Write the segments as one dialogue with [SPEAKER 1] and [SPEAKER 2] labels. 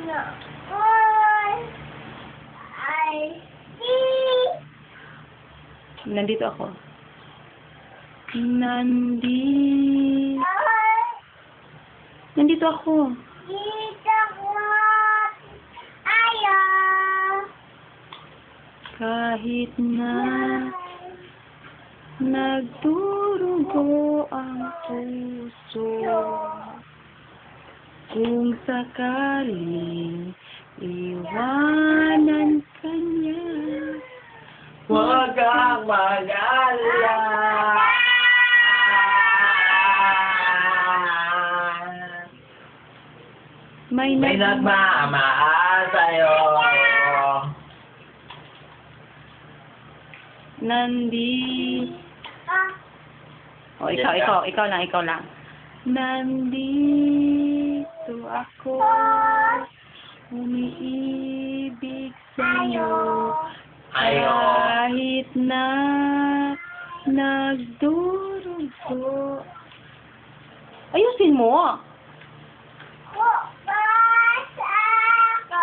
[SPEAKER 1] No. I see.
[SPEAKER 2] Nandito ako. Nandito ako.
[SPEAKER 1] Dito ko. Ayaw.
[SPEAKER 2] Kahit na nagdurugo ang puso, kung sakaling iwanan ka niya,
[SPEAKER 3] Huwag kang mag-alala.
[SPEAKER 2] may
[SPEAKER 3] May nagmamahal sa'yo.
[SPEAKER 2] Oh, ikaw lang. Nandito ako, umiibig sa'yo, kahit na nagdurugo. Ayusin mo.
[SPEAKER 1] Bukas ako.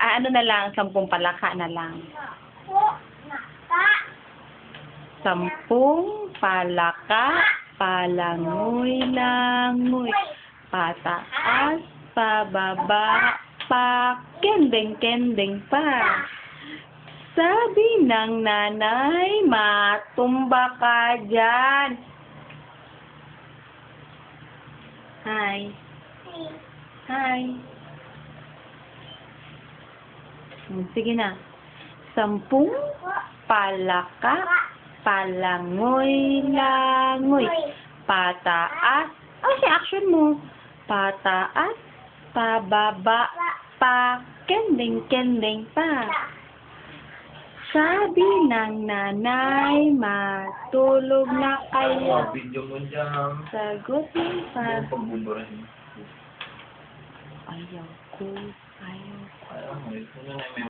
[SPEAKER 2] Ano na lang, 10 palaka na lang.
[SPEAKER 1] Naka.
[SPEAKER 2] 10 palaka, palangoy-langoy, pataas, pababa, pakendeng-kendeng pa. Sabi ng nanay, matumba ka dyan. Hi. Hi. Sige na. 10 palaka, palangoy-langoy, pataas. Action mo. Pataas, pababa, pakendeng-kendeng pa. Sabi ng nanay, matulog na kayo.
[SPEAKER 3] Video mo dyan.
[SPEAKER 2] Sagutin pa.
[SPEAKER 3] Pagbuburahin.
[SPEAKER 2] Ayaw ko.
[SPEAKER 3] Ayaw mo. Ito na may